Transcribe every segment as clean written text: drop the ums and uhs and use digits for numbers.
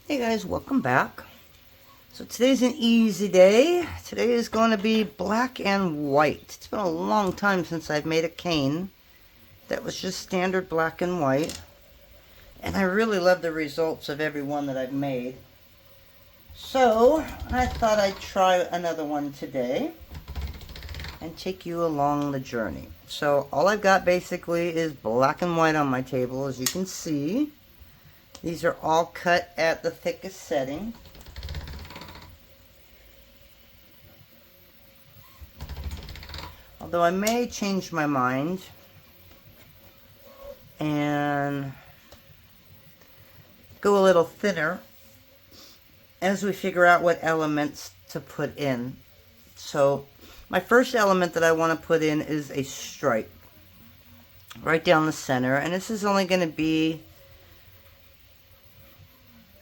Hey guys, welcome back. So today's an easy day. Today is going to be black and white. It's been a long time since I've made a cane that was just standard black and white. And I really love the results of every one that I've made. So I thought I'd try another one today and take you along the journey. So all I've got basically is black and white on my table, as you can see. These are all cut at the thickest setting. Although I may change my mind and go a little thinner as we figure out what elements to put in. So my first element that I want to put in is a stripe right down the center, and this is only going to be,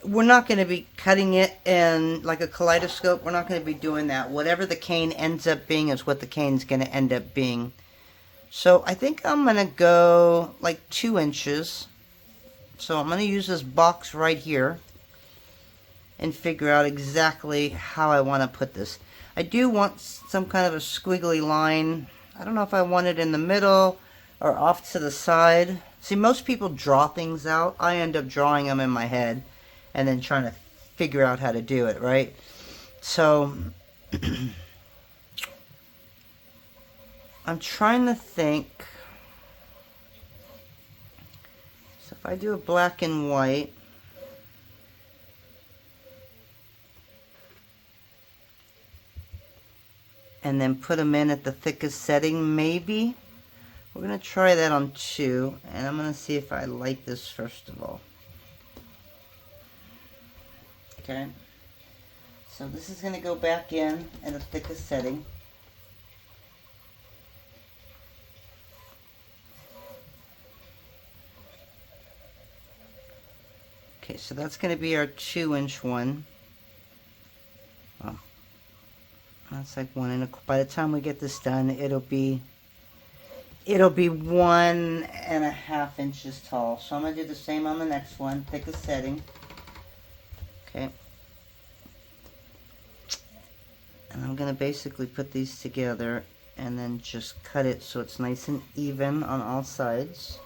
we're not going to be cutting it in like a kaleidoscope. We're not going to be doing that. Whatever the cane ends up being is what the cane's going to end up being. So I think I'm going to go like 2 inches. So I'm going to use this box right here and figure out exactly how I want to put this. I do want some kind of a squiggly line. I don't know if I want it in the middle or off to the side. See, most people draw things out. I end up drawing them in my head and then trying to figure out how to do it, right? So I'm trying to think. So if I do a black and white, and then put them in at the thickest setting, maybe. We're going to try that on 2, and I'm going to see if I like this first of all. Okay, so this is going to go back in at the thickest setting. Okay, so that's going to be our 2-inch one. Well, that's like 1 by the time we get this done, it'll be 1.5 inches tall. So I'm going to do the same on the next one, thickest setting. Okay. And I'm going to basically put these together and then just cut it so it's nice and even on all sides.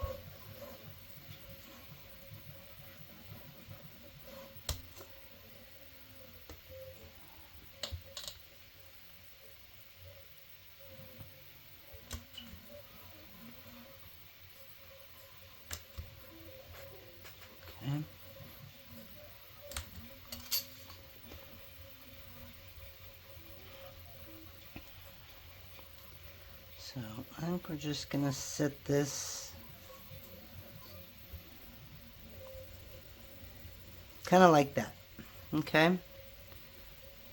Okay. So I think we're just going to set this kind of like that. Okay.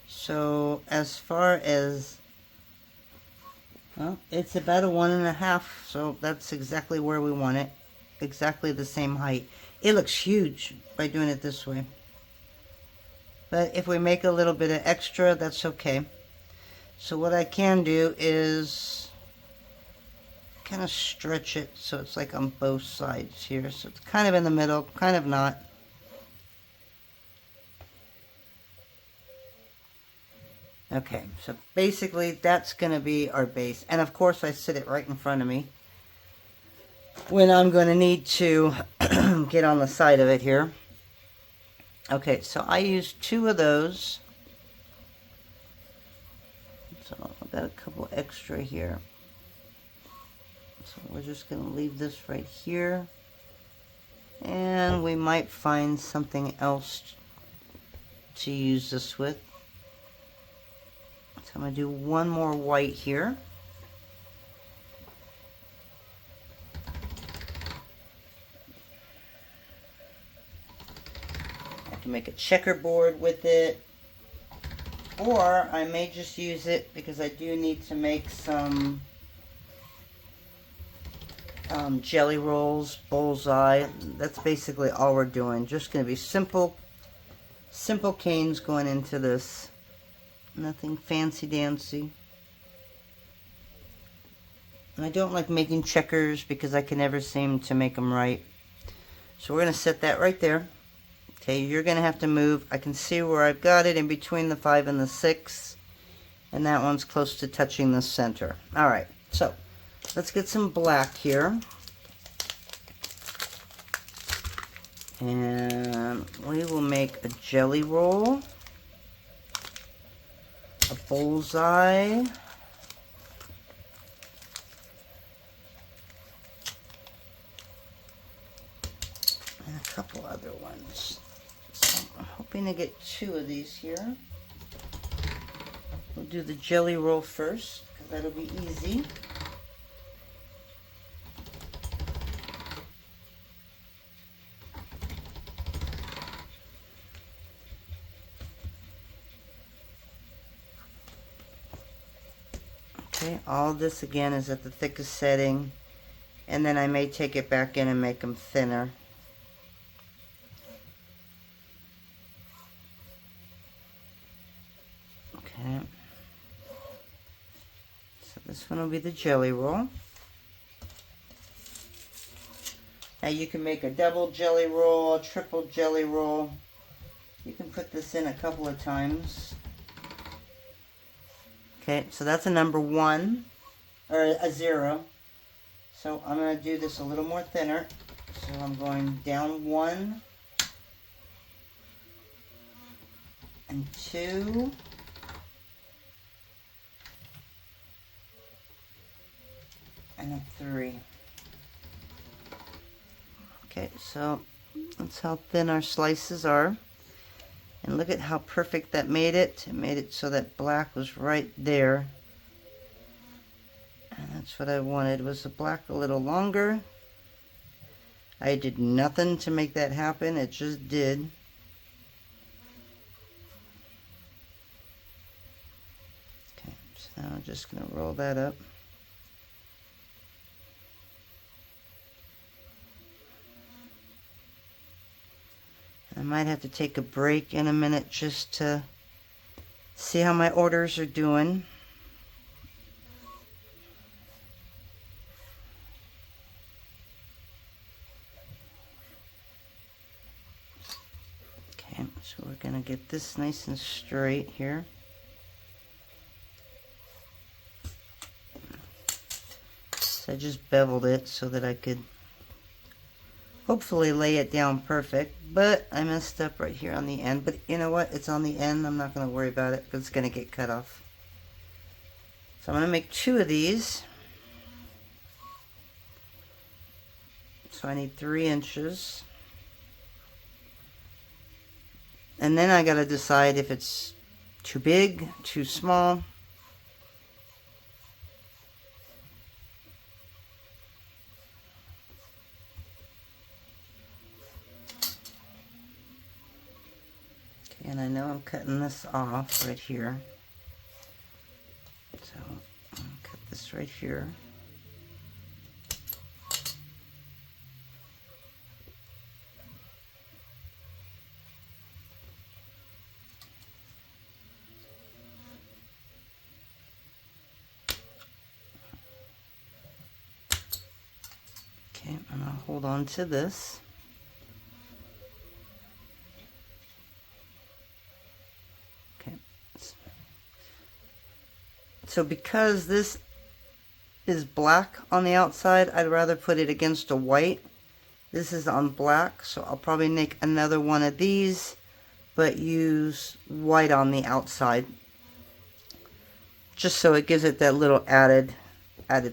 So as far as, well, it's about a 1.5, so that's exactly where we want it. Exactly the same height. It looks huge by doing it this way. But if we make a little bit of extra, that's okay. So what I can do is kind of stretch it so it's like on both sides here. So it's kind of in the middle, kind of not. Okay, so basically that's going to be our base. And of course I sit it right in front of me when I'm going to need to get on the side of it here. Okay, so I used 2 of those. So I've got a couple extra here. So we're just going to leave this right here. And we might find something else to use this with. So I'm going to do 1 more white here. I can make a checkerboard with it. Or I may just use it because I do need to make some jelly rolls, bullseye. That's basically all we're doing. Just going to be simple canes going into this. Nothing fancy dancy. And I don't like making checkers because I can never seem to make them right. So we're going to set that right there. Okay, you're going to have to move. I can see where I've got it in between the 5 and the 6. And that one's close to touching the center. All right, so let's get some black here. And we will make a jelly roll, a bullseye, and a couple other ones. So I'm hoping to get 2 of these here. We'll do the jelly roll first, because that'll be easy. Okay, all this again is at the thickest setting, and then I may take it back in and make them thinner. Okay. So this one will be the jelly roll. Now you can make a double jelly roll, a triple jelly roll. You can put this in a couple of times. Okay, so that's a number 1, or a 0. So I'm going to do this a little more thinner. So I'm going down 1 and 2. And a 3. Okay, so that's how thin our slices are. And look at how perfect that made it. It made it so that black was right there. And that's what I wanted, was the black a little longer. I did nothing to make that happen. It just did. Okay, so now I'm just going to roll that up. I might have to take a break in a minute just to see how my orders are doing. Okay, so we're going to get this nice and straight here. So I just beveled it so that I could hopefully lay it down perfect, but I messed up right here on the end. But you know what? It's on the end. I'm not going to worry about it because it's going to get cut off. So I'm going to make 2 of these. So I need 3 inches. And then I got to decide if it's too big, too small. And I know I'm cutting this off right here. So I'm going to cut this right here. Okay, and I'll hold on to this. So because this is black on the outside, I'd rather put it against a white. This is on black, so I'll probably make another one of these, but use white on the outside. Just so it gives it that little added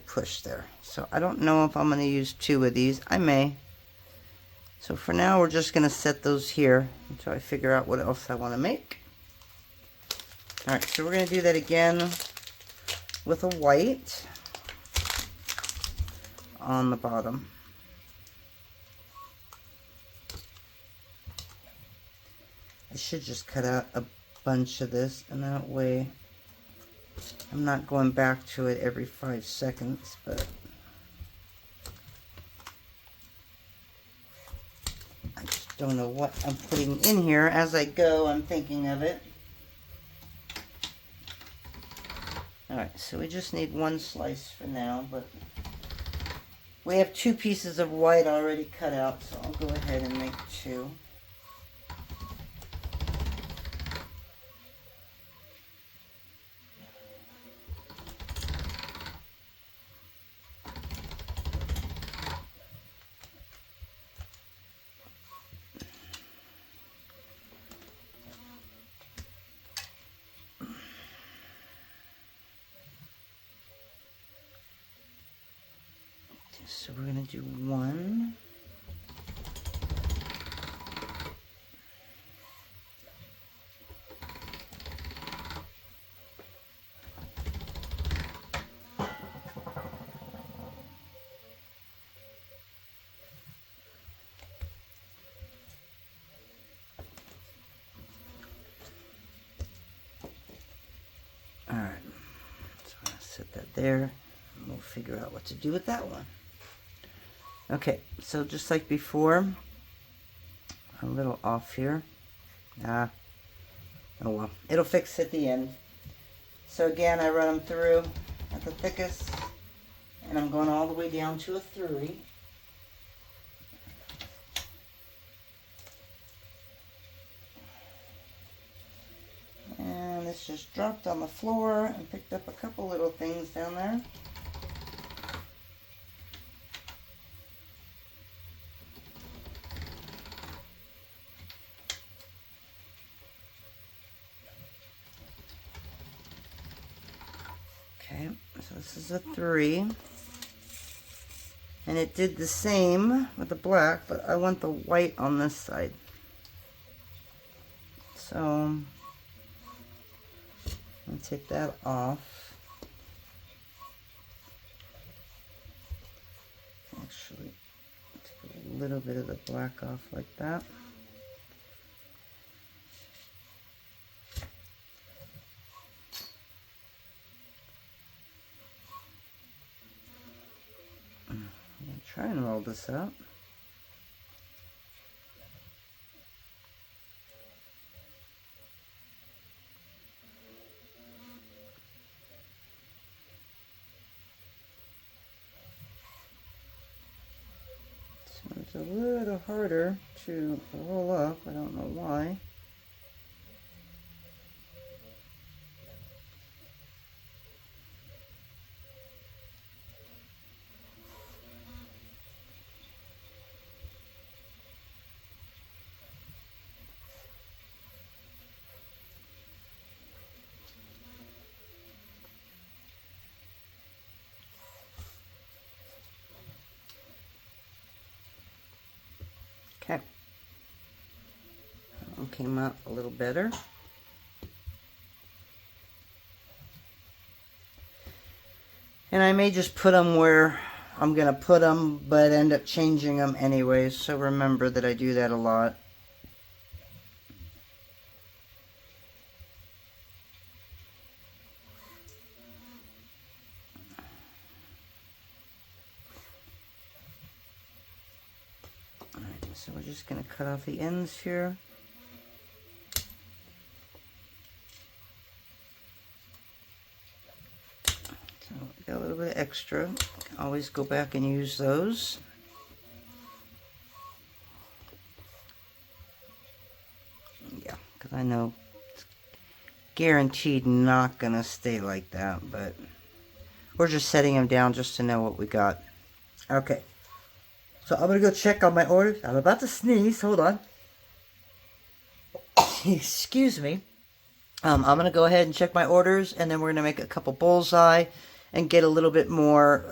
push there. So I don't know if I'm going to use 2 of these. I may. So for now, we're just going to set those here until I figure out what else I want to make. Alright, so we're going to do that again with a white on the bottom. I should just cut out a bunch of this, and that way I'm not going back to it every 5 seconds, but I just don't know what I'm putting in here. As I go, I'm thinking of it. Alright, so we just need 1 slice for now, but we have 2 pieces of white already cut out, so I'll go ahead and make 2. So we're going to do one. Alright, so I'm going to set that there, and we'll figure out what to do with that one. Okay, so just like before, a little off here. Oh well, it'll fix at the end. So again, I run them through at the thickest, and I'm going all the way down to a 3. And this just dropped on the floor and picked up a couple little things down there. Okay, so this is a 3. And it did the same with the black, but I want the white on this side. So I'll take that off. Actually, take a little bit of the black off like that. I'm going to try and roll this up. It's a little harder to roll up. I don't know why. Okay, that one came out a little better. And I may just put them where I'm going to put them, but end up changing them anyways, so remember that I do that a lot. So we're just going to cut off the ends here. So got a little bit of extra. Can always go back and use those. Yeah, because I know it's guaranteed not going to stay like that, but we're just setting them down just to know what we got. Okay. So I'm going to go check on my orders. I'm about to sneeze. Hold on. Excuse me. I'm going to go ahead and check my orders, and then we're going to make a couple bullseye and get a little bit more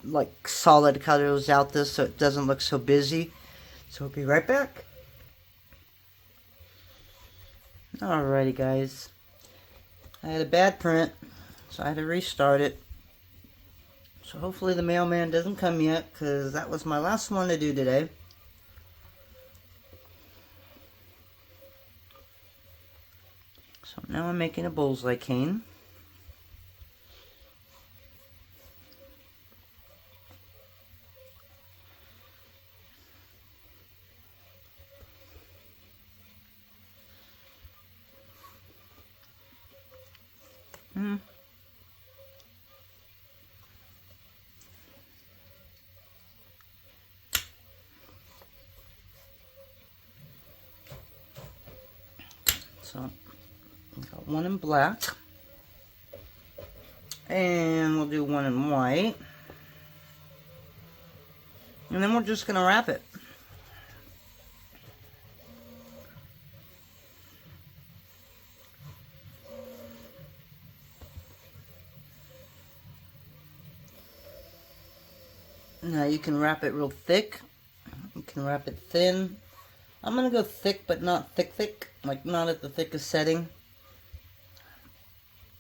like solid colors out this so it doesn't look so busy. So we'll be right back. Alrighty guys. I had a bad print, so I had to restart it. So hopefully the mailman doesn't come yet, because that was my last one to do today. So now I'm making a bullseye cane. So, I've got one in black, and we'll do one in white, and then we're just going to wrap it. Now you can wrap it real thick. You can wrap it thin. I'm going to go thick, but not thick, like not at the thickest setting.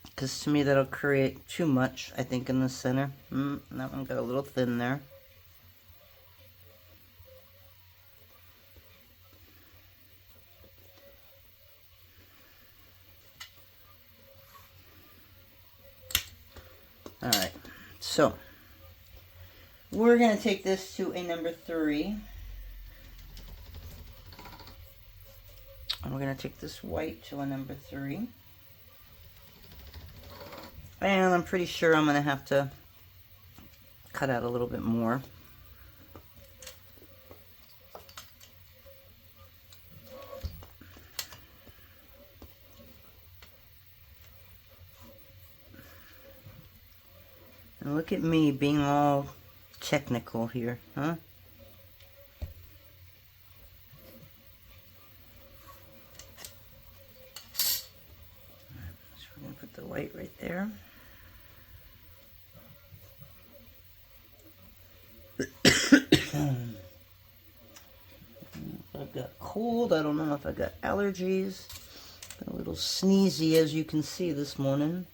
Because to me that'll create too much, I think, in the center. That one got a little thin there. Alright, so we're going to take this to a number 3. And we're going to take this white to a number 3. And I'm pretty sure I'm going to have to cut out a little bit more. And look at me being all technical here, huh? So we're going to put the white right there. I've got cold. I don't know if I got allergies. Been a little sneezy, as you can see, this morning.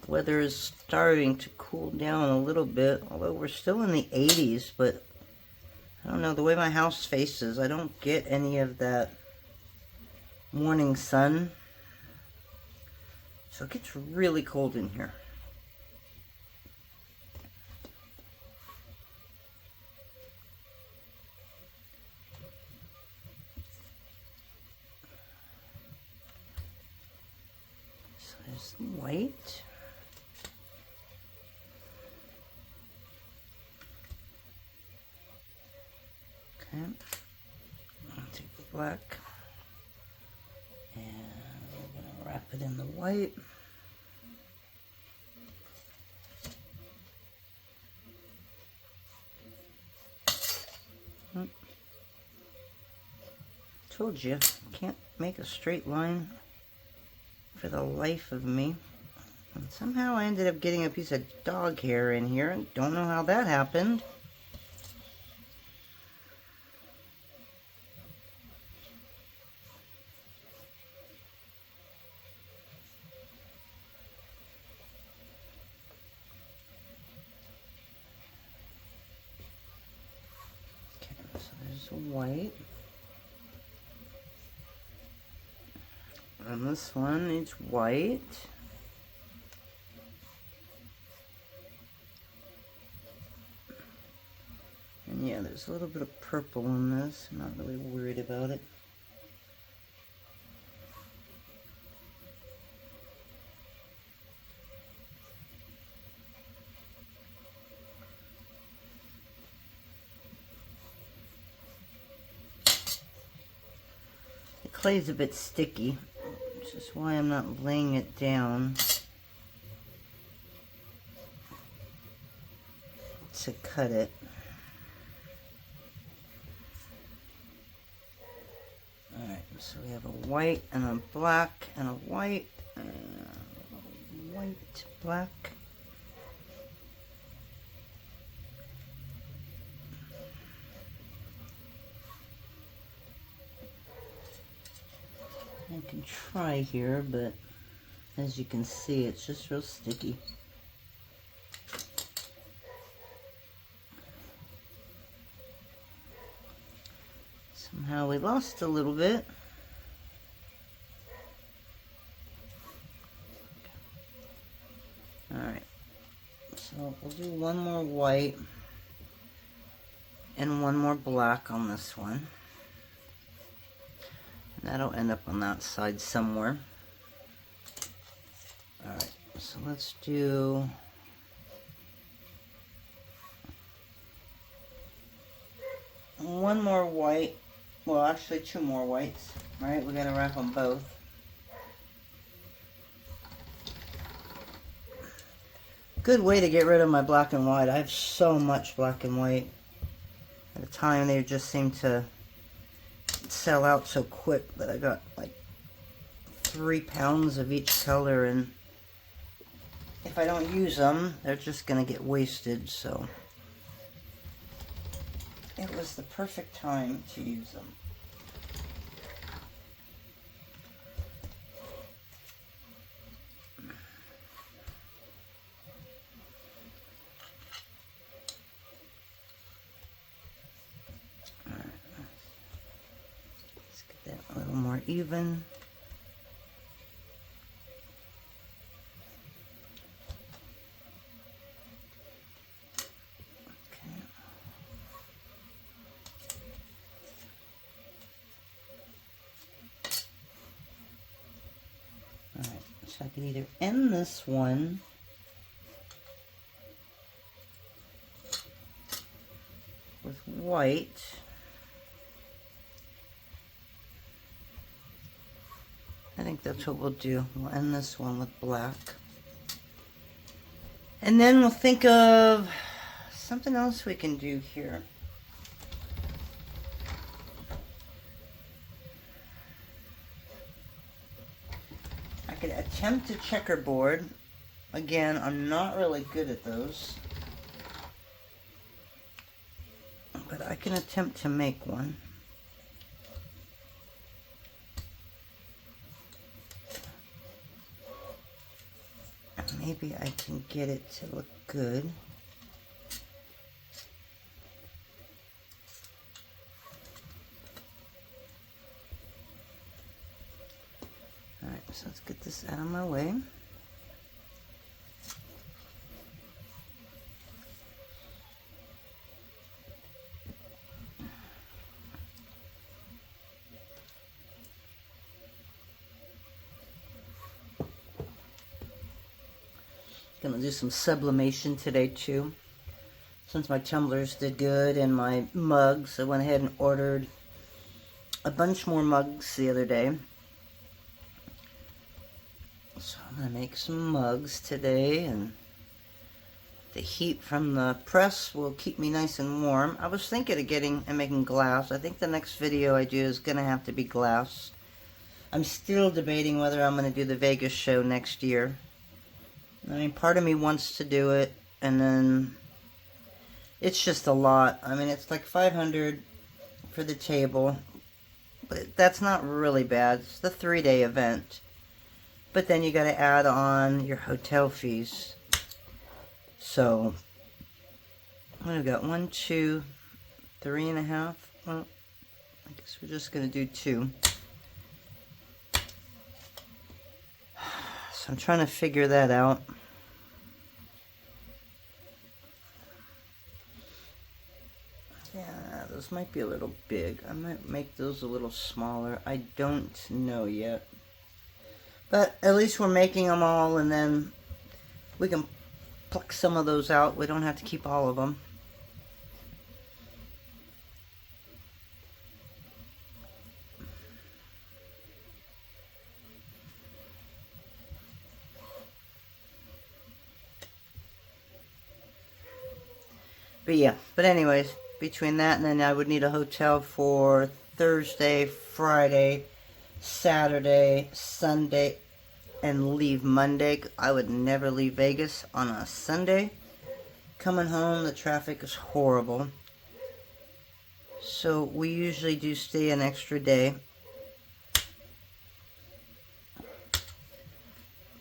The weather is starting to cool down a little bit, although we're still in the 80s, but I don't know, the way my house faces, I don't get any of that morning sun. So it gets really cold in here. So there's the white. Okay. I'll take the black. And we're going to wrap it in the white. Told you, can't make a straight line for the life of me. And somehow I ended up getting a piece of dog hair in here, and don't know how that happened. Okay, so there's white. And this one is white. And yeah, there's a little bit of purple in this. I'm not really worried about it. The clay's a bit sticky, which is why I'm not laying it down to cut it. Alright, so we have a white and a black and a white and a white, black. I can try here, but as you can see, it's just real sticky. Somehow we lost a little bit. Alright, so we'll do one more white and one more black on this one. That'll end up on that side somewhere. Alright, so let's do one more white. Well, actually 2 more whites. Alright, we gotta wrap them both. Good way to get rid of my black and white. I have so much black and white. At a time they just seem to sell out so quick that I got like 3 pounds of each color, and if I don't use them, they're just going to get wasted, so it was the perfect time to use them. Let's get that a little more even. Alright, so I could either end this one with white, I think that's what we'll do. We'll end this one with black. And then we'll think of something else we can do here. I could attempt a checkerboard. Again, I'm not really good at those, but I can attempt to make one. Maybe I can get it to look good. Alright, so let's get this out of my way. Gonna do some sublimation today too. Since my tumblers did good and my mugs, I went ahead and ordered a bunch more mugs the other day. So I'm gonna make some mugs today, and the heat from the press will keep me nice and warm. I was thinking of getting and making glass. I think the next video I do is gonna have to be glass. I'm still debating whether I'm gonna do the Vegas show next year. I mean, part of me wants to do it, and then it's just a lot. I mean, it's like $500 for the table, but that's not really bad. It's the 3-day event, but then you got to add on your hotel fees. So we've got 1, 2, 3.5. Well, I guess we're just gonna do 2. So I'm trying to figure that out. Yeah, those might be a little big. I might make those a little smaller. I don't know yet. But at least we're making them all, and then we can pluck some of those out. We don't have to keep all of them. But yeah, but anyways, between that and then I would need a hotel for Thursday, Friday, Saturday, Sunday, and leave Monday. I would never leave Vegas on a Sunday. Coming home, the traffic is horrible. So we usually do stay an extra day.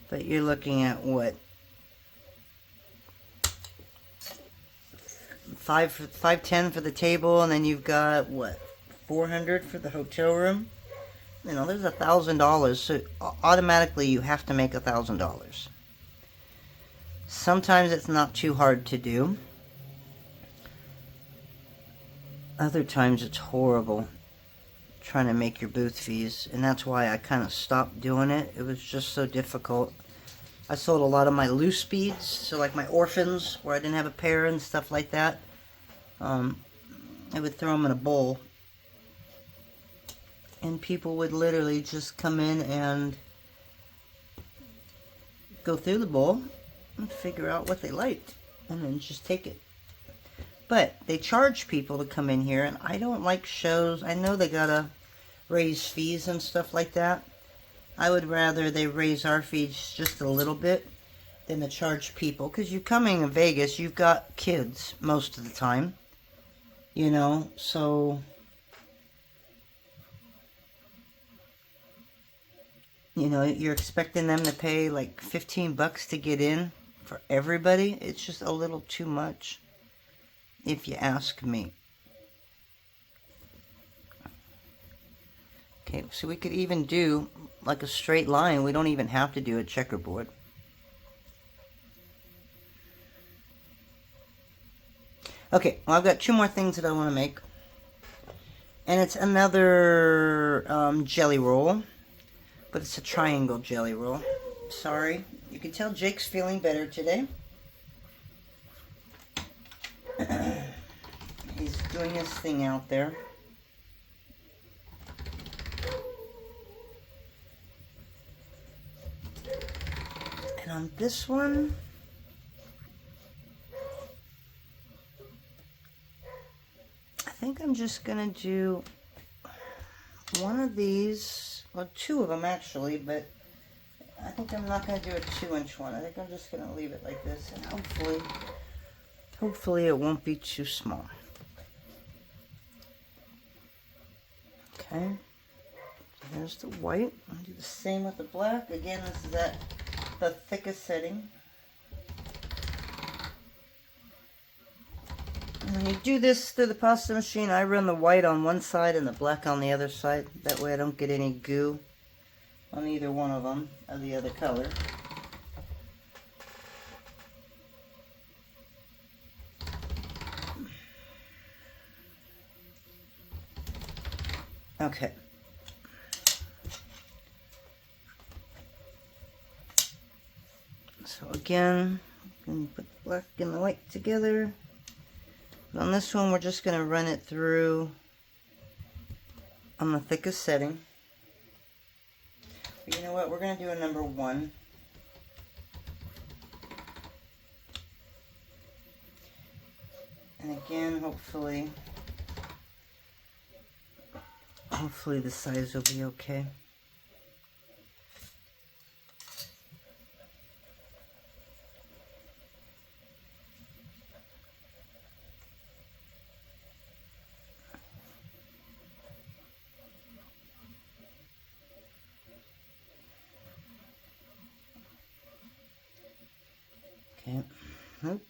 But you're looking at what? $510 for the table, and then you've got what, $400 for the hotel room. You know, there's $1,000, so automatically you have to make $1,000. Sometimes it's not too hard to do. Other times it's horrible trying to make your booth fees, and that's why I kind of stopped doing it. It was just so difficult. I sold a lot of my loose beads, so like my orphans, where I didn't have a pair and stuff like that. I would throw them in a bowl, and people would literally just come in and go through the bowl and figure out what they liked, and then just take it. But they charge people to come in here, and I don't like shows. I know they gotta raise fees and stuff like that. I would rather they raise our fees just a little bit, than to charge people, because you're coming to Vegas, you've got kids most of the time, you know, so you know, you're expecting them to pay like $15 to get in for everybody. It's just a little too much, if you ask me. Okay, so we could even do like a straight line. We don't even have to do a checkerboard. Okay, well, I've got two more things that I want to make. And it's another jelly roll. But it's a triangle jelly roll. Sorry. You can tell Jake's feeling better today. He's doing his thing out there. And on this one, I think I'm just going to do one of these, well, two of them actually, but I think I'm not going to do a 2-inch one. I think I'm just going to leave it like this, and hopefully it won't be too small. Okay, so there's the white. I'll do the same with the black. Again, this is at the thickest setting. And when you do this through the pasta machine, I run the white on one side and the black on the other side. That way I don't get any goo on either one of them of the other color. Okay. So again, I'm going to put the black and the white together. On this one, we're just going to run it through on the thickest setting. But you know what? We're going to do a number 1. And again, hopefully the size will be okay. Okay. Nope.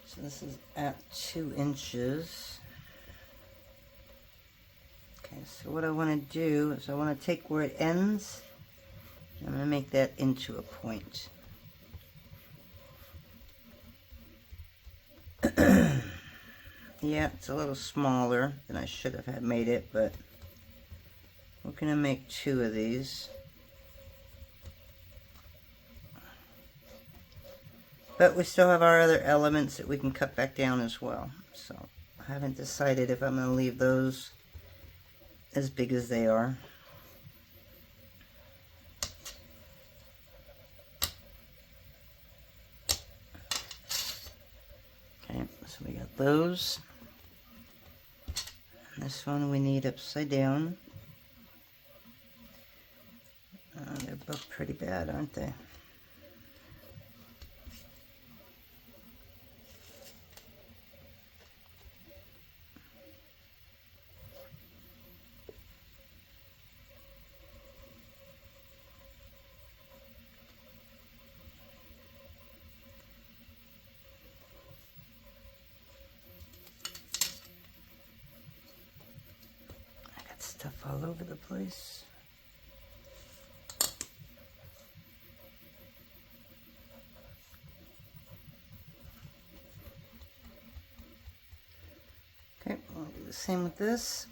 So this is at 2 inches. Okay, so what I want to do is I want to take where it ends, and I'm going to make that into a point. Yeah, it's a little smaller than I should have had made it, but we're going to make 2 of these. But we still have our other elements that we can cut back down as well. So I haven't decided if I'm going to leave those as big as they are. Okay, so we got those. And this one we need upside down. They're both pretty bad, aren't they? Stuff all over the place. Okay, we'll do the same with this.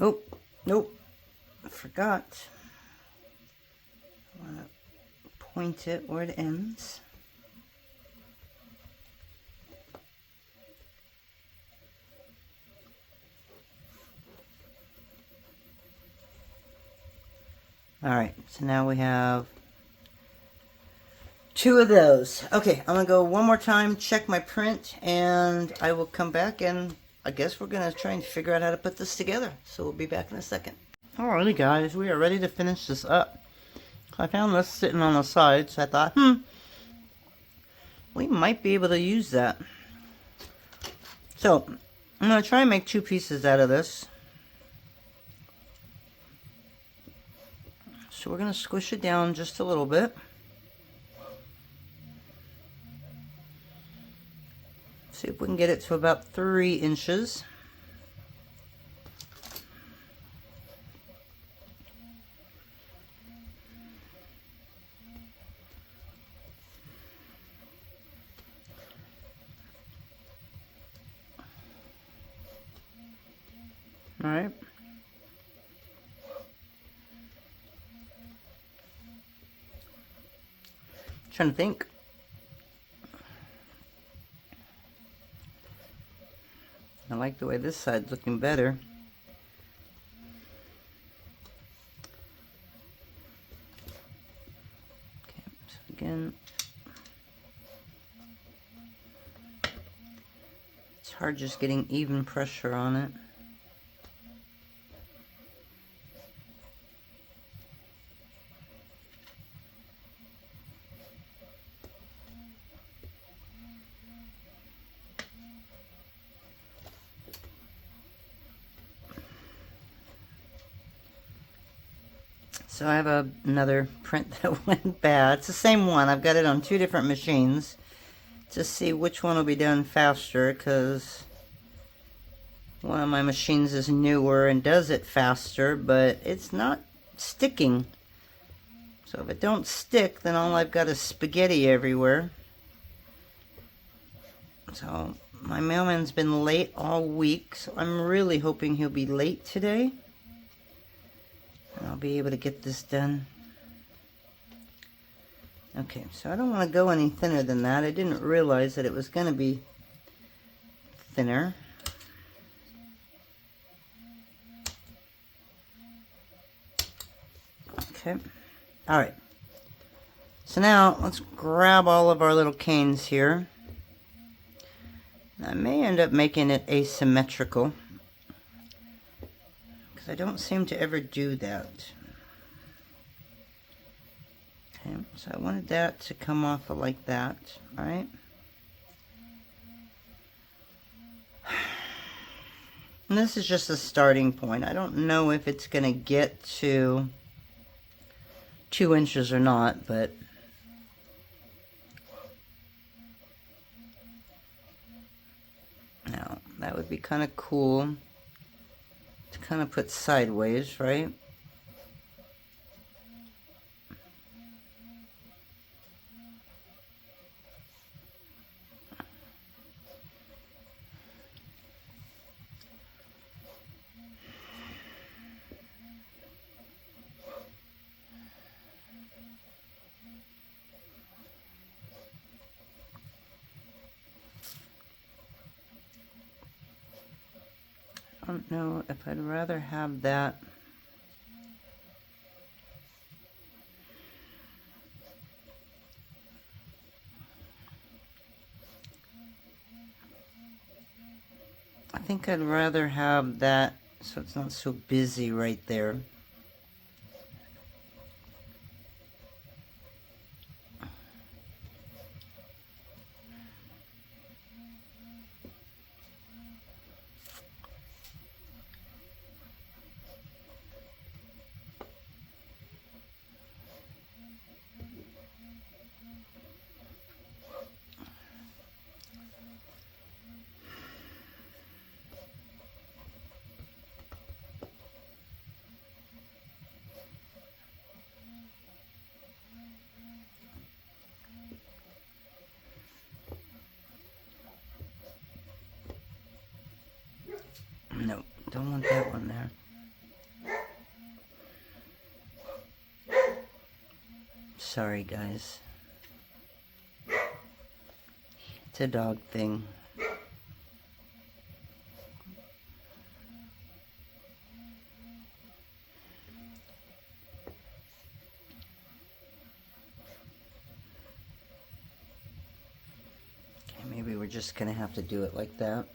Oh, nope, I forgot. I want to point it where it ends. Alright, so now we have 2 of those. Okay, I'm going to go one more time, check my print, and I will come back, and I guess we're going to try and figure out how to put this together. So we'll be back in a second. Alrighty guys, we are ready to finish this up. I found this sitting on the side, so I thought, we might be able to use that. So, I'm going to try and make 2 pieces out of this. So we're going to squish it down just a little bit. See if we can get it to about 3 inches. All right. Trying to think. I like the way this side's looking better. Okay, so again, it's hard just getting even pressure on it. So I have another print that went bad. It's the same one. I've got it on 2 different machines to see which one will be done faster, because one of my machines is newer and does it faster, but it's not sticking. So if it don't stick, then all I've got is spaghetti everywhere. So my mailman's been late all week, so I'm really hoping he'll be late today. I'll be able to get this done. Okay, so I don't want to go any thinner than that. I didn't realize that it was going to be thinner. Okay, alright. So now let's grab all of our little canes here. I may end up making it asymmetrical, I don't seem to ever do that. Okay, so I wanted that to come off of like that, right? And this is just a starting point. I don't know if it's going to get to 2 inches or not, but now that would be kind of cool. Kind of put sideways, right? I don't know if I'd rather have that. I think I'd rather have that so it's not so busy right there. Sorry, guys. It's a dog thing. Okay, maybe we're just gonna have to do it like that.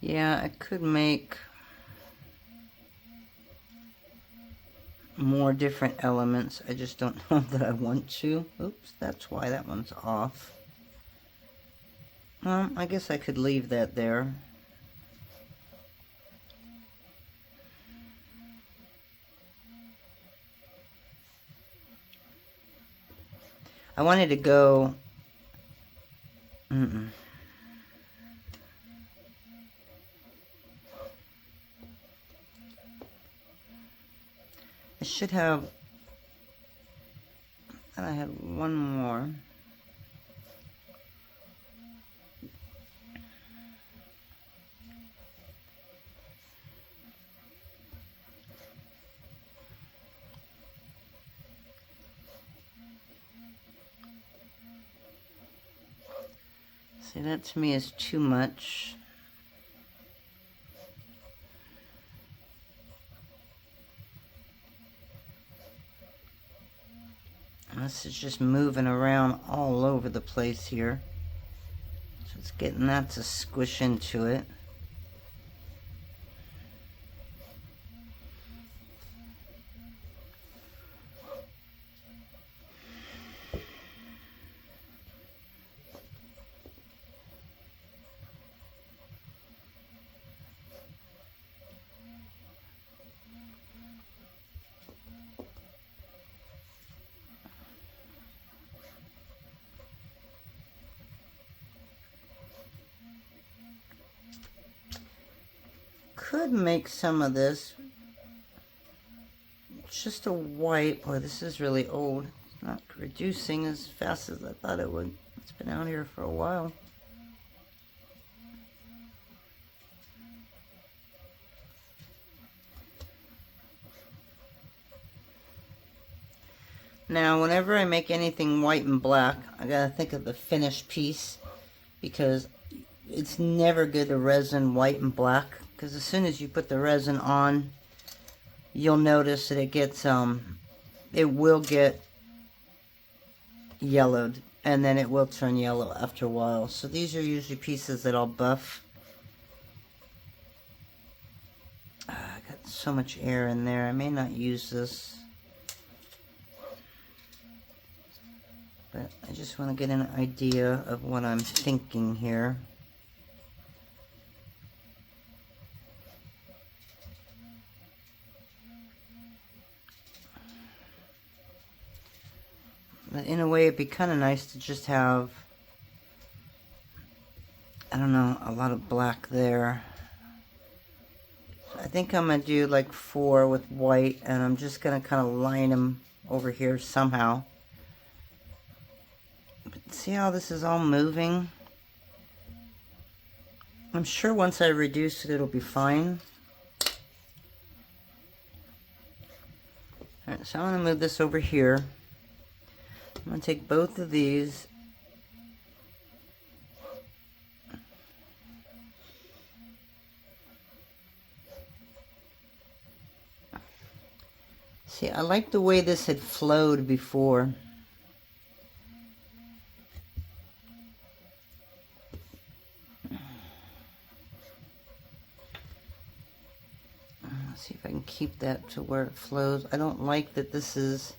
Yeah, I could make more different elements. I just don't know that I want to. Oops, that's why that one's off. I guess I could leave that there. I wanted to go... I should have... And I had one more. See, that to me is too much. And this is just moving around all over the place here. So it's getting that to squish into it. Could make some of this just a white. Boy, this is really old. It's not reducing as fast as I thought it would. It's been out here for a while. Now, whenever I make anything white and black, I gotta think of the finished piece, because it's never good to resin white and black, because as soon as you put the resin on, you'll notice that it gets, it will get yellowed, and then it will turn yellow after a while. So these are usually pieces that I'll buff. I got so much air in there, I may not use this. But I just want to get an idea of what I'm thinking here. But in a way, it'd be kind of nice to just have, I don't know, a lot of black there. So I think I'm going to do like 4 with white, and I'm just going to kind of line them over here somehow. But see how this is all moving? I'm sure once I reduce it, it'll be fine. Alright, so I'm going to move this over here. I'm going to take both of these. See, I like the way this had flowed before. Let's see if I can keep that to where it flows. I don't like that this is...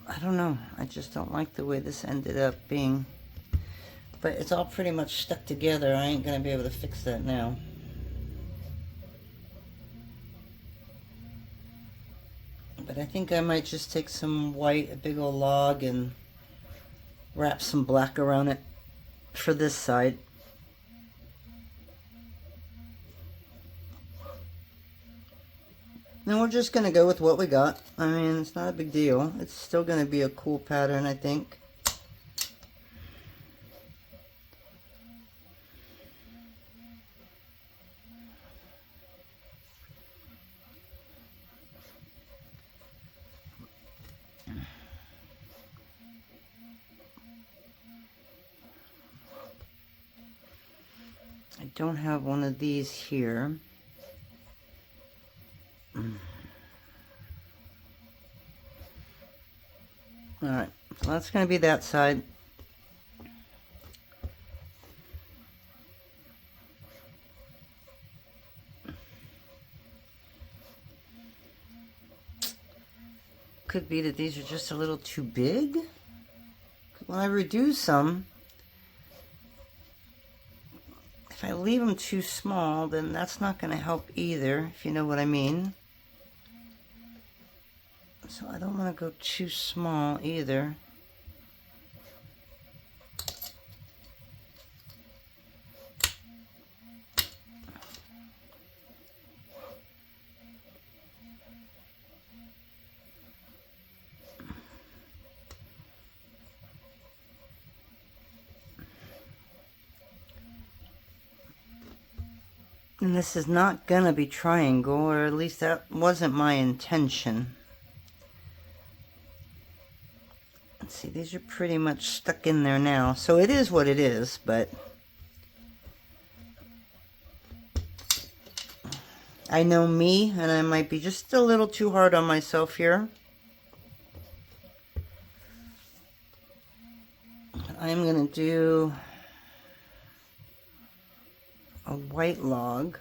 I don't know. I just don't like the way this ended up being. But it's all pretty much stuck together. I ain't going to be able to fix that now. But I think I might just take some white, a big old log, and wrap some black around it for this side. And we're just going to go with what we got. I mean, it's not a big deal. It's still going to be a cool pattern, I think. I don't have one of these here. Alright, so that's going to be that side. Could be that these are just a little too big. When I reduce them, if I leave them too small, then that's not going to help either, if you know what I mean. So I don't want to go too small either. And this is not gonna be triangle, or at least that wasn't my intention. Let's see, these are pretty much stuck in there now, so it is what it is, but I know me, and I might be just a little too hard on myself here. I'm gonna do a white log.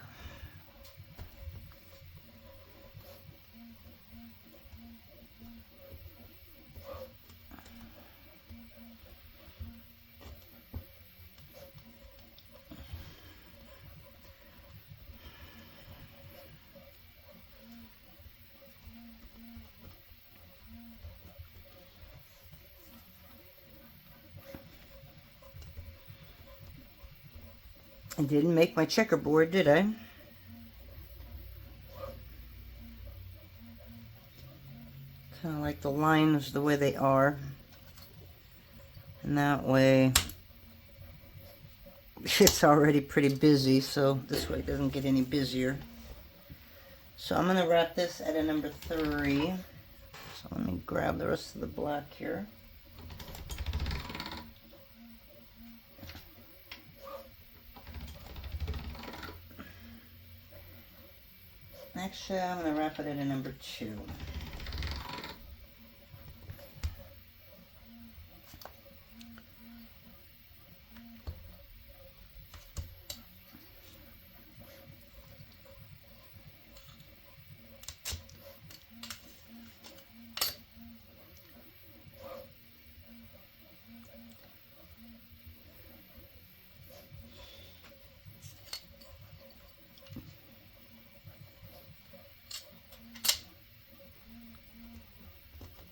I didn't make my checkerboard, did I? Kind of like the lines the way they are. And that way, it's already pretty busy, so this way it doesn't get any busier. So I'm going to wrap this at a number 3. So let me grab the rest of the black here. Actually, I'm going to wrap it at a number 2.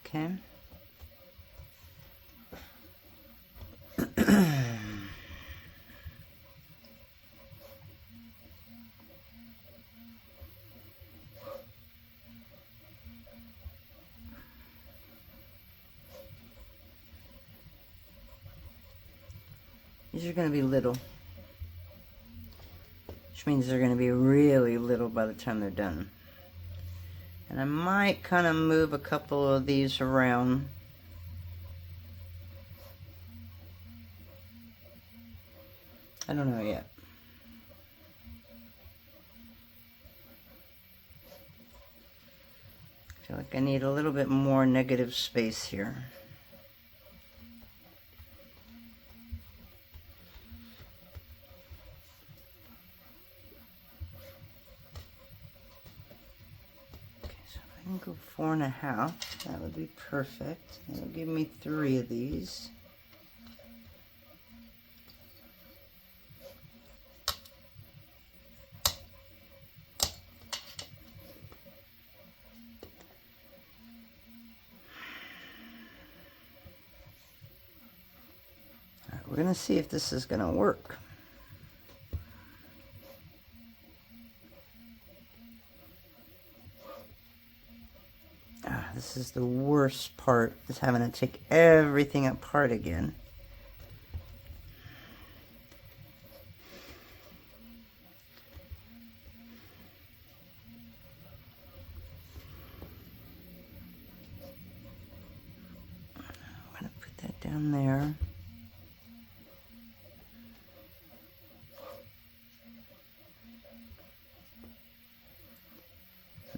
Okay. These are going to be little, which means they're going to be really little by the time they're done. And I might kind of move a couple of these around. I don't know yet. I feel like I need a little bit more negative space here. I can go 4.5. That would be perfect. That'll give me 3 of these. All right, we're going to see if this is going to work. This is the worst part, is having to take everything apart again. I'm going to put that down there.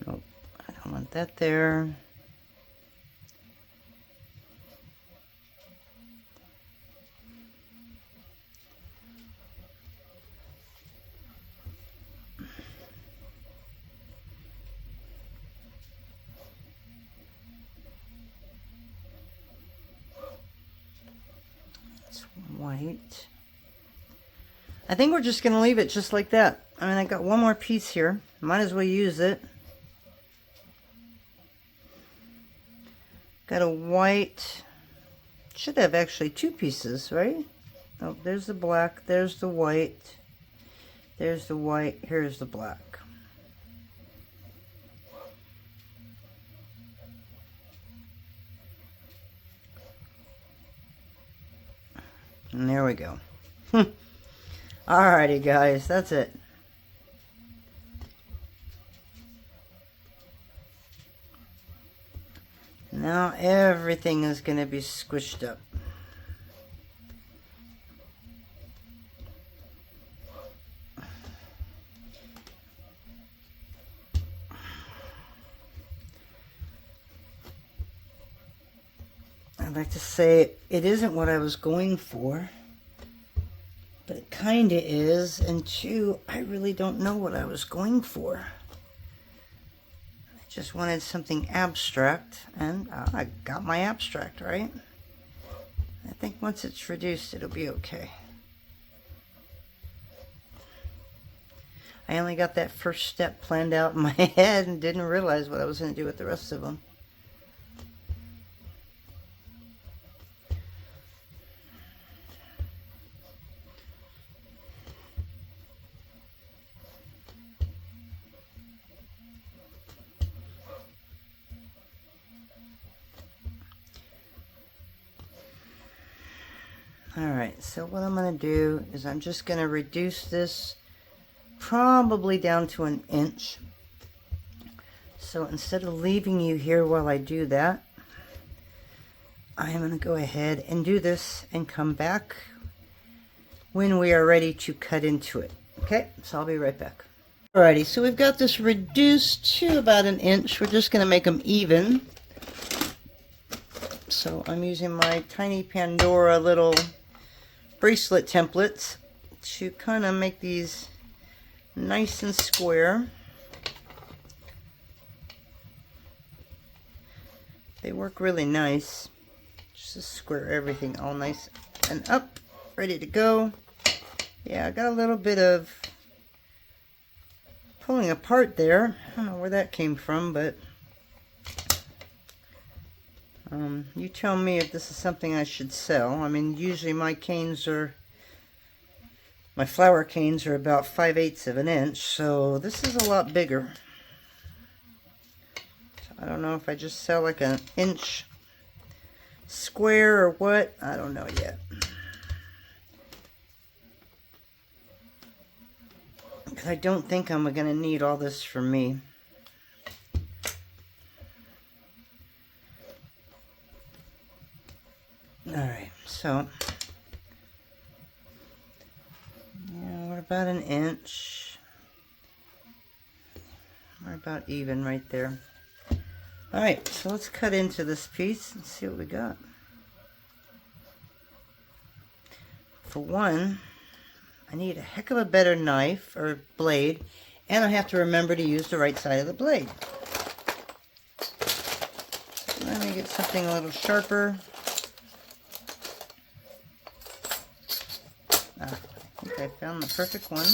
Nope, I don't want that there. White. I think we're just going to leave it just like that. I mean, I got one more piece here. Might as well use it. Got a white. Should have actually two pieces, right? Oh, there's the black. There's the white. There's the white. Here's the black. And there we go. Alrighty, guys, that's it. Now everything is going to be squished up. I'd like to say it isn't what I was going for, but it kind of is, and two, I really don't know what I was going for. I just wanted something abstract, and I got my abstract, right? I think once it's reduced, it'll be okay. I only got that first step planned out in my head and didn't realize what I was going to do with the rest of them. Alright, so what I'm going to do is I'm just going to reduce this probably down to 1 inch. So instead of leaving you here while I do that, I'm going to go ahead and do this and come back when we are ready to cut into it. Okay, so I'll be right back. Alrighty, so we've got this reduced to about 1 inch. We're just going to make them even. So I'm using my tiny Pandora little bracelet templates to kind of make these nice and square. They work really nice. Just to square everything all nice and up, ready to go. Yeah, I got a little bit of pulling apart there. I don't know where that came from, but you tell me if this is something I should sell. I mean, usually my flower canes are about 5/8 of an inch, so this is a lot bigger. So I don't know if I just sell like 1 inch square or what. I don't know yet. Because I don't think I'm going to need all this for me. Alright, so yeah, we're about 1 inch. We're about even right there. Alright, so let's cut into this piece and see what we got. For one, I need a heck of a better knife or blade, and I have to remember to use the right side of the blade. Let me get something a little sharper. I think I found the perfect one.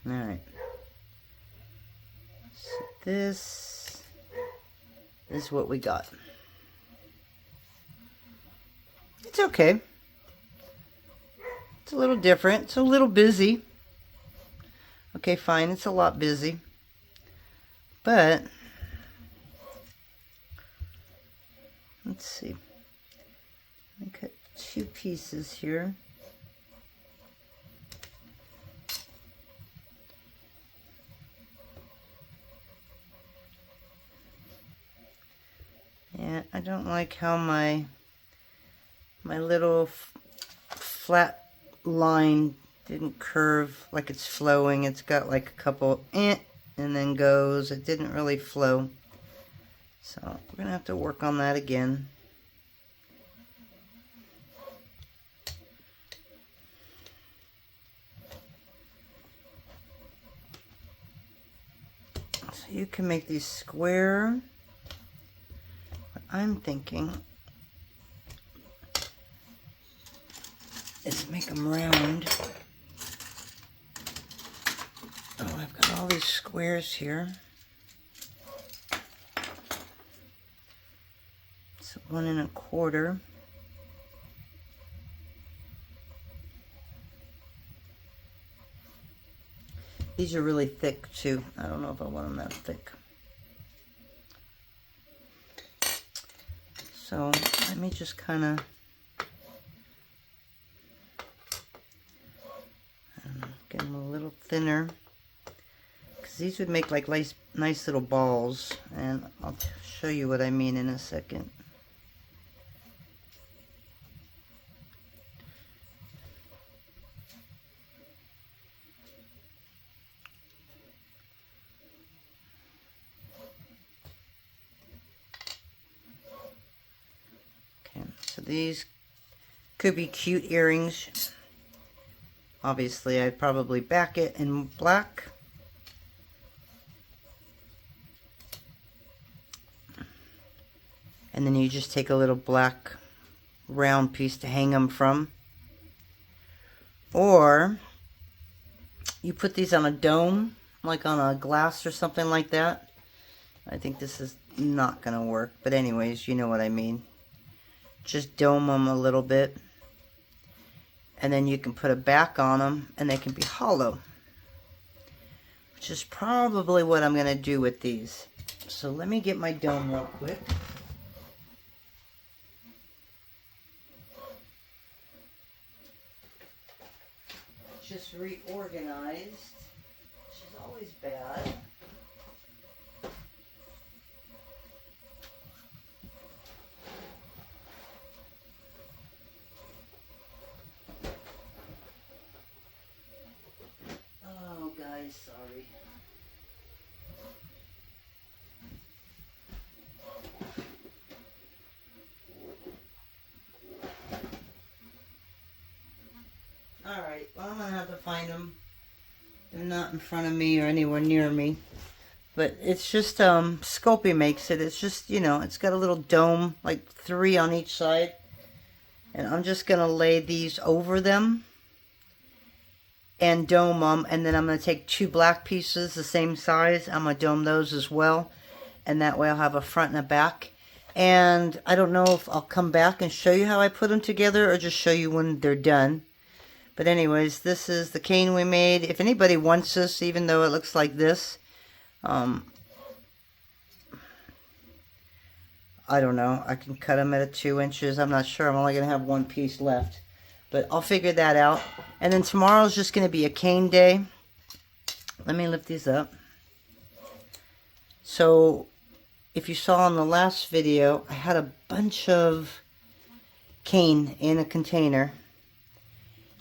Alright. So this is what we got. It's okay. It's a little different. It's a little busy. Okay, fine. It's a lot busy. But let's see. I cut 2 pieces here. And I don't like how my little flat line didn't curve like it's flowing. It's got like a couple and then goes. It didn't really flow. So we're going to have to work on that again. So you can make these square. What I'm thinking is make them round. Oh, I've got all these squares here. It's 1 1/4. These are really thick too. I don't know if I want them that thick. So let me just kind of get them a little thinner, because these would make like nice little balls, and I'll show you what I mean in a second. Okay, so these could be cute earrings. Obviously, I'd probably back it in black. And then you just take a little black round piece to hang them from. Or you put these on a dome, like on a glass or something like that. I think this is not going to work, but anyways, you know what I mean. Just dome them a little bit. And then you can put a back on them, and they can be hollow. Which is probably what I'm going to do with these. So let me get my dome real quick. Just reorganized, which is always bad. Oh, guys, sorry. Alright, well, I'm going to have to find them. They're not in front of me or anywhere near me. But it's just, Sculpey makes it. It's just, you know, it's got a little dome, like 3 on each side. And I'm just going to lay these over them and dome them. And then I'm going to take 2 black pieces, the same size. I'm going to dome those as well. And that way I'll have a front and a back. And I don't know if I'll come back and show you how I put them together or just show you when they're done. But anyways, this is the cane we made. If anybody wants this, even though it looks like this, I don't know. I can cut them at 2 inches. I'm not sure. I'm only going to have 1 piece left. But I'll figure that out. And then tomorrow's just going to be a cane day. Let me lift these up. So, if you saw in the last video, I had a bunch of cane in a container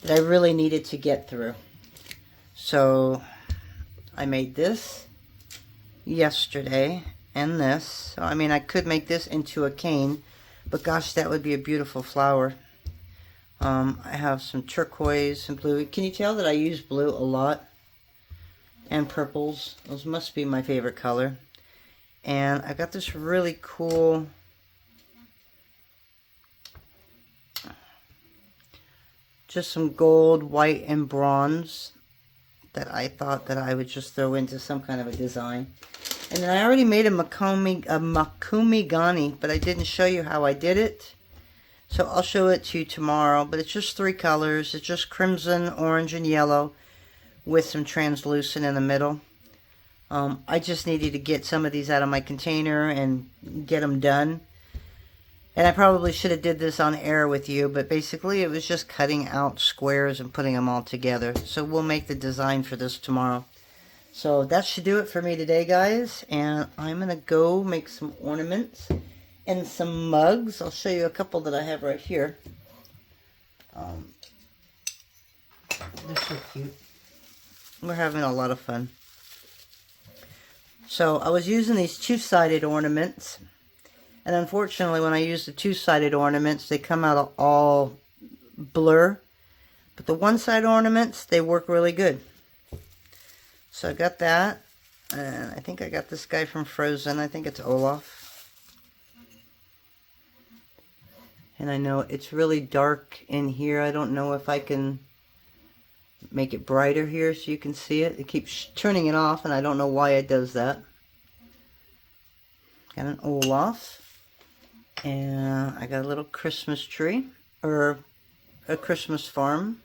that I really needed to get through. So I made this yesterday and this. So I mean, I could make this into a cane, but gosh, that would be a beautiful flower. I have some turquoise and blue. Can you tell that I use blue a lot? And purples. Those must be my favorite color. And I got this really cool just some gold, white, and bronze that I thought that I would just throw into some kind of a design. And then I already made a Makumi Gani, but I didn't show you how I did it. So I'll show it to you tomorrow. But it's just 3 colors. It's just crimson, orange, and yellow with some translucent in the middle. I just needed to get some of these out of my container and get them done. And I probably should have did this on air with you, but basically it was just cutting out squares and putting them all together. So we'll make the design for this tomorrow. So that should do it for me today, guys. And I'm going to go make some ornaments and some mugs. I'll show you a couple that I have right here. They're so cute. We're having a lot of fun. So I was using these two-sided ornaments. And unfortunately, when I use the two-sided ornaments, they come out all blur. But the one-side ornaments, they work really good. So I got that. And I think I got this guy from Frozen. I think it's Olaf. And I know it's really dark in here. I don't know if I can make it brighter here so you can see it. It keeps turning it off, and I don't know why it does that. Got an Olaf. And I got a little Christmas tree, or a Christmas farm.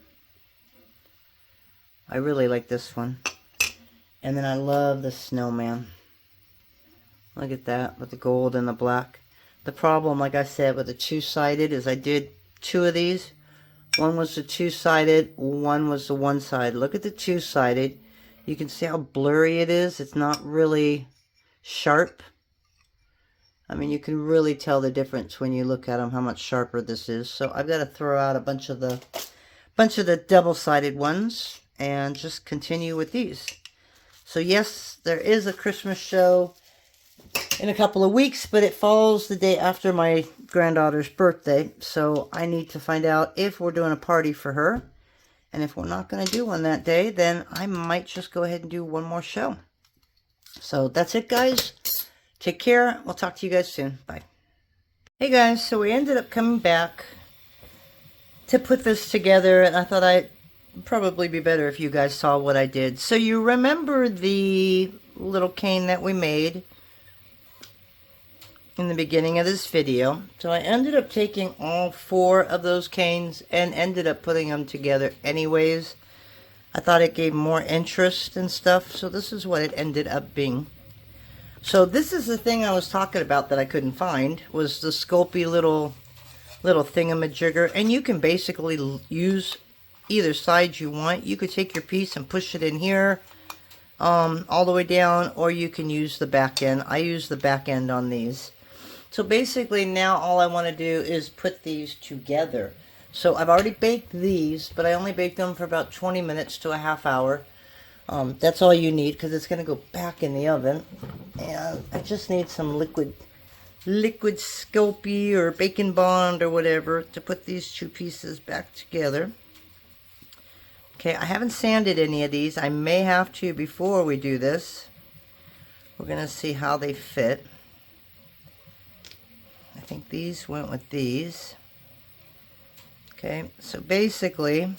I really like this one. And then I love the snowman. Look at that, with the gold and the black. The problem, like I said, with the two-sided is I did two of these. One was the two-sided, one was the one-sided. Look at the two-sided. You can see how blurry it is. It's not really sharp. I mean, you can really tell the difference when you look at them, how much sharper this is. So I've got to throw out a bunch of the double-sided ones and just continue with these. So yes, there is a Christmas show in a couple of weeks, but it falls the day after my granddaughter's birthday. So I need to find out if we're doing a party for her. And if we're not going to do one that day, then I might just go ahead and do one more show. So that's it, guys. Take care. We'll talk to you guys soon. Bye. Hey guys, so we ended up coming back to put this together, and I thought I'd probably be better if you guys saw what I did. So you remember the little cane that we made in the beginning of this video. So I ended up taking all 4 of those canes and ended up putting them together anyways. I thought it gave more interest and stuff, so this is what it ended up being. So this is the thing I was talking about that I couldn't find, was the Sculpey little thingamajigger. And you can basically use either side you want. You could take your piece and push it in here all the way down, or you can use the back end. I use the back end on these. So basically now all I want to do is put these together. So I've already baked these, but I only baked them for about 20 minutes to a half hour. That's all you need, because it's going to go back in the oven. And I just need some liquid Sculpey or Bacon Bond or whatever to put these 2 pieces back together. Okay, I haven't sanded any of these. I may have to before we do this. We're going to see how they fit. I think these went with these. Okay, so basically,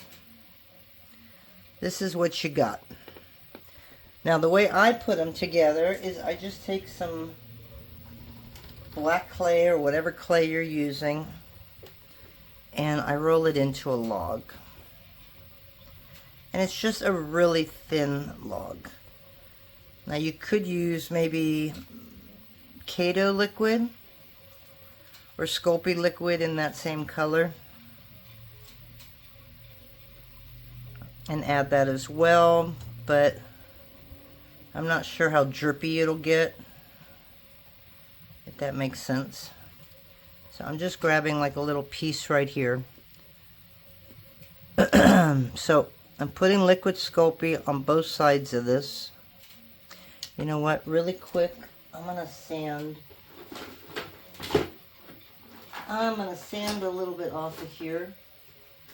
this is what you got. Now, the way I put them together is I just take some black clay or whatever clay you're using, and I roll it into a log. And it's just a really thin log. Now, you could use maybe Kato liquid or Sculpey liquid in that same color and add that as well, but I'm not sure how drippy it'll get, if that makes sense. So I'm just grabbing like a little piece right here. So I'm putting liquid Sculpey on both sides of this. You know what, really quick, I'm going to sand a little bit off of here.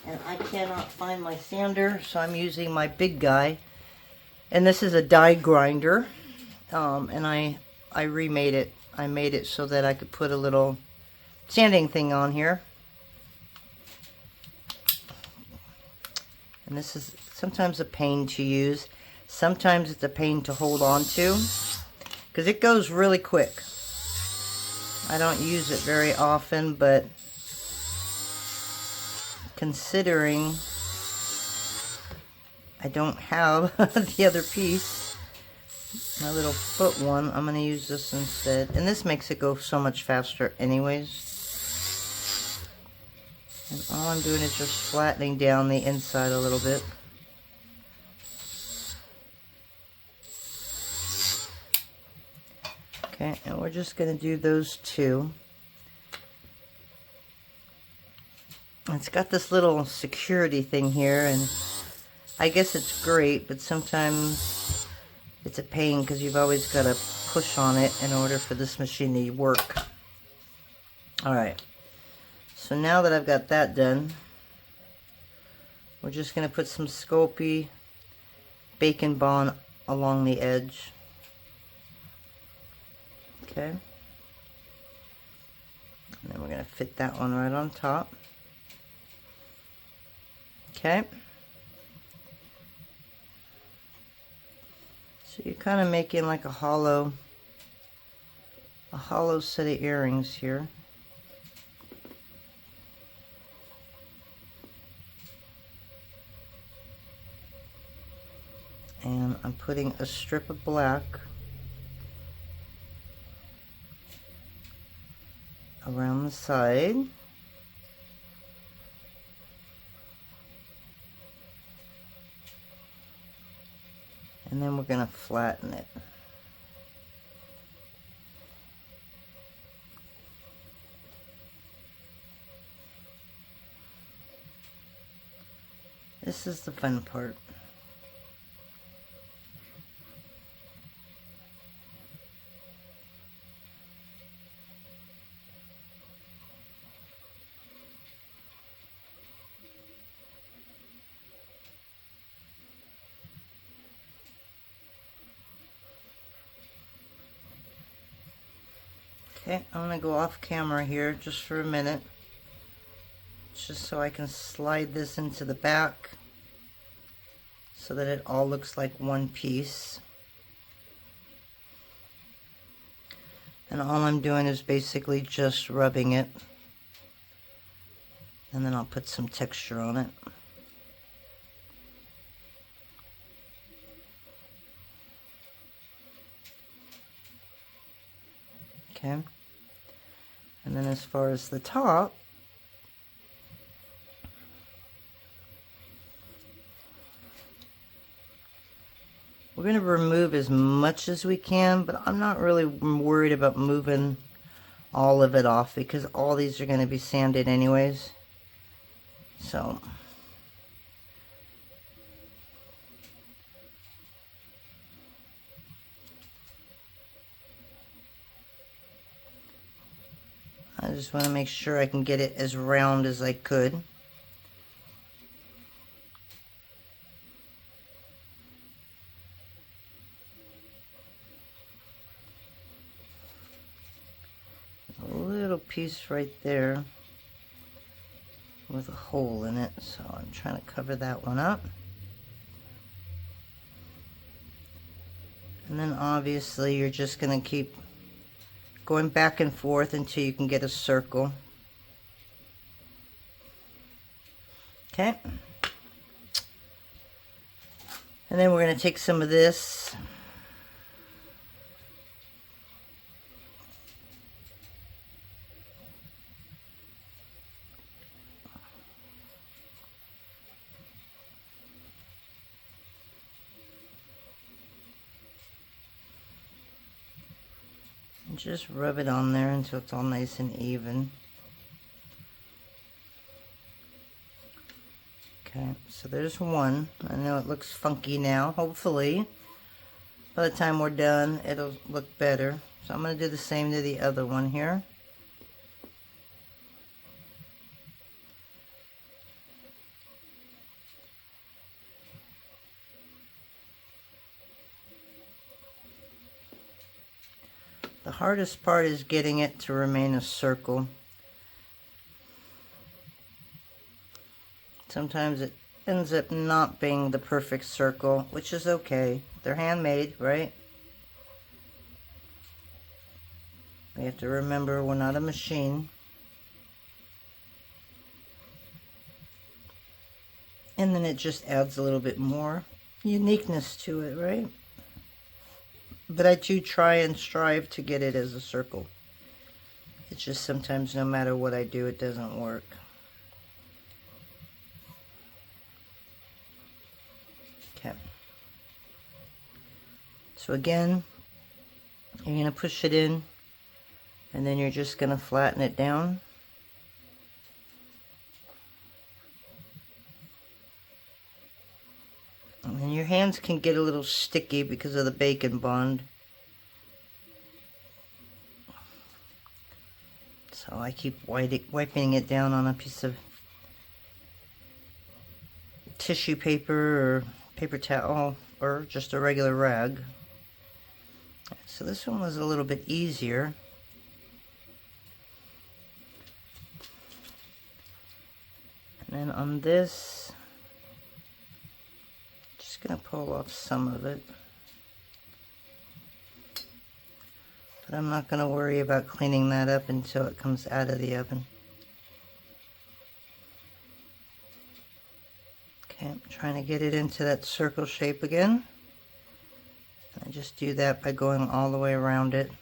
And I cannot find my sander, so I'm using my big guy. And this is a die grinder, and I remade it. I made it so that I could put a little sanding thing on here. And this is sometimes a pain to use. Sometimes it's a pain to hold on to, because it goes really quick. I don't use it very often, but considering I don't have the other piece, my little foot one, I'm going to use this instead. And this makes it go so much faster anyways. And all I'm doing is just flattening down the inside a little bit. Okay, and we're just going to do those two. It's got this little security thing here, and I guess it's great, but sometimes it's a pain because you've always got to push on it in order for this machine to work. Alright, so now that I've got that done, we're just going to put some Sculpey Bacon Bond along the edge. Okay. And then we're going to fit that one right on top. Okay. So you're kind of making like a hollow set of earrings here. And I'm putting a strip of black around the side. And then we're going to flatten it. This is the fun part. Okay, I'm going to go off camera here just for a minute, just so I can slide this into the back so that it all looks like one piece. And all I'm doing is basically just rubbing it, and then I'll put some texture on it. Okay, and then as far as the top, we're going to remove as much as we can, but I'm not really worried about moving all of it off because all these are going to be sanded anyways. So I just want to make sure I can get it as round as I could. A little piece right there with a hole in it, so I'm trying to cover that one up. And then obviously you're just going to keep going back and forth until you can get a circle. Okay. And then we're going to take some of this and just rub it on there until it's all nice and even. Okay, so there's one. I know it looks funky now. Hopefully, by the time we're done, it'll look better. So I'm going to do the same to the other one here. The hardest part is getting it to remain a circle. Sometimes it ends up not being the perfect circle, which is okay. They're handmade, right? We have to remember we're not a machine. And then it just adds a little bit more uniqueness to it, right? But I do try and strive to get it as a circle. It's just sometimes no matter what I do, it doesn't work. Okay. So again, you're going to push it in, and then you're just going to flatten it down. And then your hands can get a little sticky because of the bacon bond. So I keep wiping it down on a piece of tissue paper or paper towel or just a regular rag. So this one was a little bit easier. And then on this, just going to pull off some of it. But I'm not going to worry about cleaning that up until it comes out of the oven. Okay, I'm trying to get it into that circle shape again. I just do that by going all the way around it.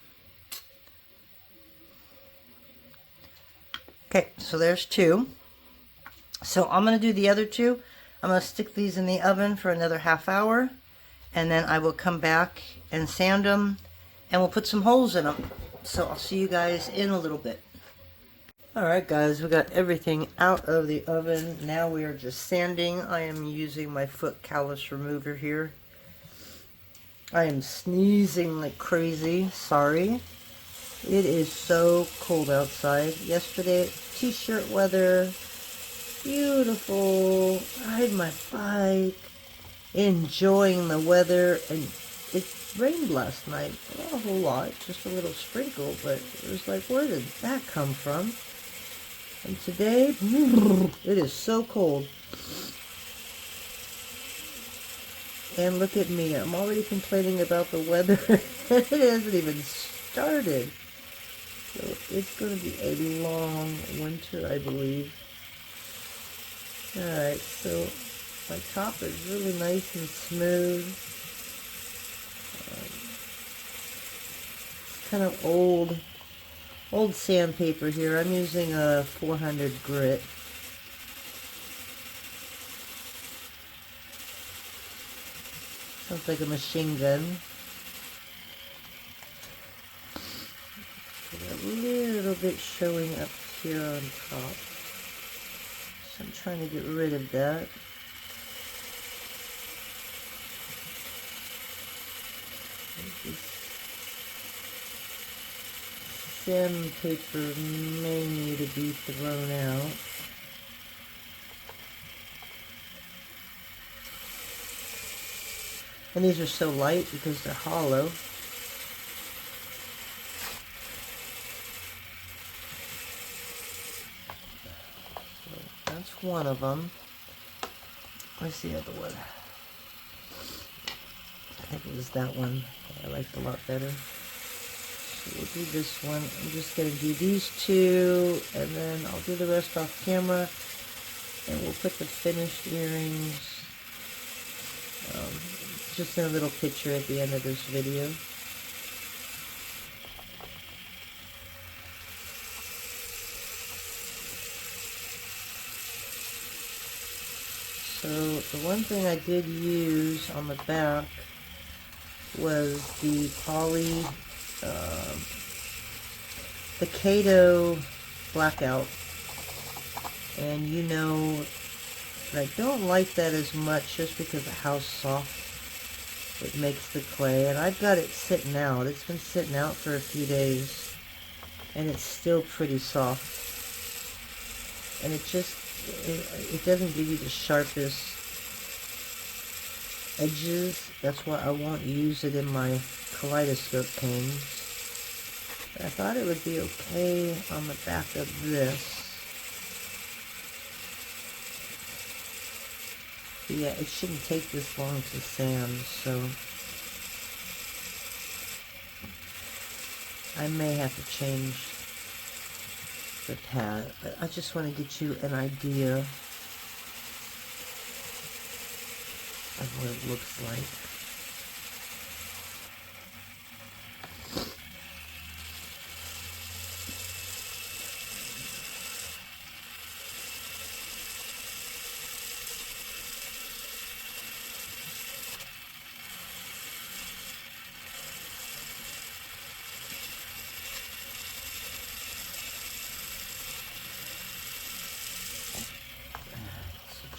Okay, so there's two. So I'm going to do the other two. I'm going to stick these in the oven for another half hour, and then I will come back and sand them, and we'll put some holes in them. So I'll see you guys in a little bit. Alright guys, we got everything out of the oven. Now we are just sanding. I am using my foot callus remover here. I am sneezing like crazy. Sorry. It is so cold outside. Yesterday, t-shirt weather. Beautiful. Ride my bike. Enjoying the weather. And it rained last night. Not a whole lot. Just a little sprinkle. But it was like, where did that come from? And today, it is so cold. And look at me, I'm already complaining about the weather. It hasn't even started. So it's going to be a long winter, I believe. Alright, so my top is really nice and smooth. It's kind of old sandpaper here. I'm using a 400 grit. Sounds like a machine gun. Got a little bit showing up here on top. So I'm trying to get rid of that. Sandpaper may need to be thrown out. And these are so light because they're hollow. So that's one of them. Where's the other one? I think it was that one that I liked a lot better. So we'll do this one. I'm just going to do these two, and then I'll do the rest off camera, and we'll put the finished earrings just in a little picture at the end of this video. So the one thing I did use on the back was the the Kato Blackout, and you know I don't like that as much just because of how soft it makes the clay. And I've got it sitting out. It's been sitting out for a few days, and it's still pretty soft. And it just, it doesn't give you the sharpest edges. That's why I won't use it in my kaleidoscope canes. But I thought it would be okay on the back of this. Yeah, it shouldn't take this long to sand, so I may have to change the pad, but I just want to get you an idea of what it looks like.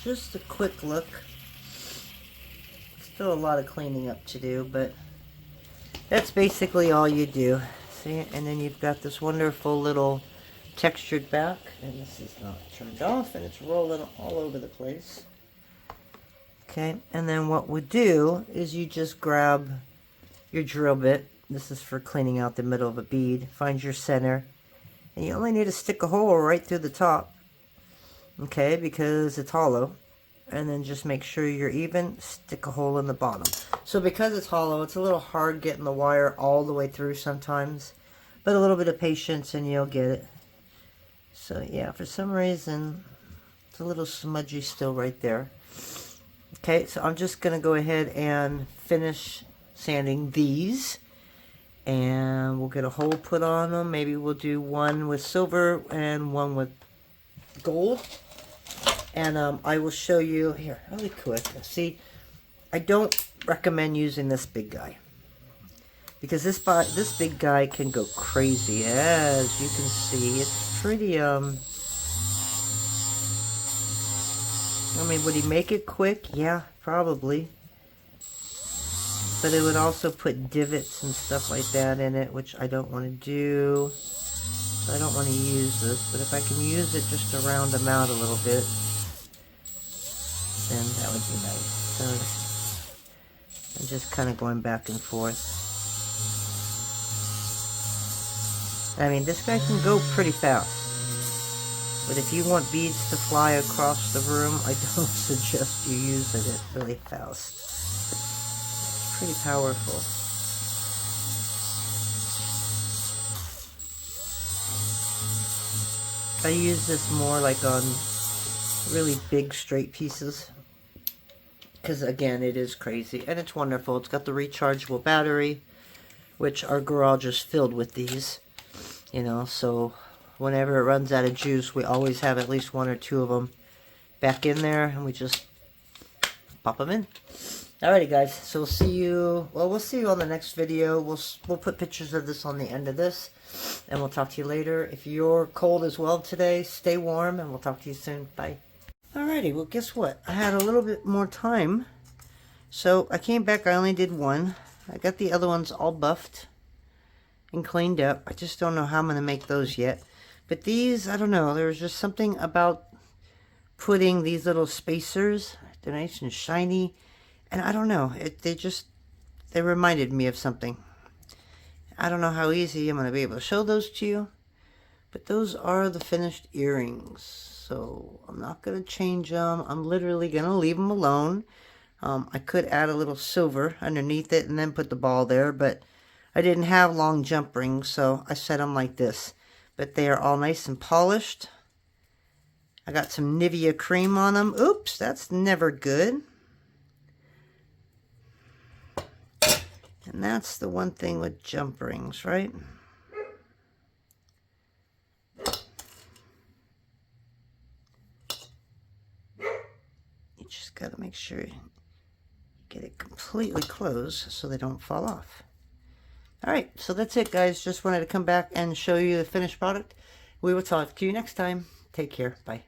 just a quick look. Still a lot of cleaning up to do, but that's basically all you do. See, and then you've got this wonderful little textured back, and this is not turned off, and it's rolling all over the place. Okay, and then what we do is you just grab your drill bit. This is for cleaning out the middle of a bead. Find your center, and you only need to stick a hole right through the top, okay, because it's hollow. And then just make sure you're even, stick a hole in the bottom. So because it's hollow, it's a little hard getting the wire all the way through sometimes, but a little bit of patience and you'll get it. So yeah, for some reason, it's a little smudgy still right there. Okay, so I'm just gonna go ahead and finish sanding these, and we'll get a hole put on them. Maybe we'll do one with silver and one with gold. And I will show you here really quick. See, I don't recommend using this big guy because this big guy can go crazy. As you can see, it's pretty. I mean, would he make it quick? Yeah, probably. But it would also put divots and stuff like that in it, which I don't want to do. So I don't want to use this. But if I can use it just to round them out a little bit, then that would be nice. So I'm just kind of going back and forth. I mean, this guy can go pretty fast, but if you want beads to fly across the room, I don't suggest you using it really fast. It's pretty powerful. I use this more like on really big straight pieces, because again, it is crazy and it's wonderful. It's got the rechargeable battery, which our garage is filled with these, you know, so whenever it runs out of juice, we always have at least one or two of them back in there, and we just pop them in. Alrighty guys, so we'll see you on the next video. We'll put pictures of this on the end of this, and we'll talk to you later. If you're cold as well today, stay warm, and we'll talk to you soon. Bye. Alrighty, well guess what? I had a little bit more time, so I came back. I only did one. I got the other ones all buffed and cleaned up. I just don't know how I'm going to make those yet. But these, I don't know, there was just something about putting these little spacers, they're nice and shiny, and I don't know, they reminded me of something. I don't know how easy I'm going to be able to show those to you, but those are the finished earrings. So I'm not going to change them. I'm literally going to leave them alone. I could add a little silver underneath it and then put the ball there, but I didn't have long jump rings, so I set them like this. But they are all nice and polished. I got some Nivea cream on them. Oops, that's never good. And that's the one thing with jump rings, right? You just got to make sure you get it completely closed so they don't fall off. Alright, so that's it guys. Just wanted to come back and show you the finished product. We will talk to you next time. Take care. Bye.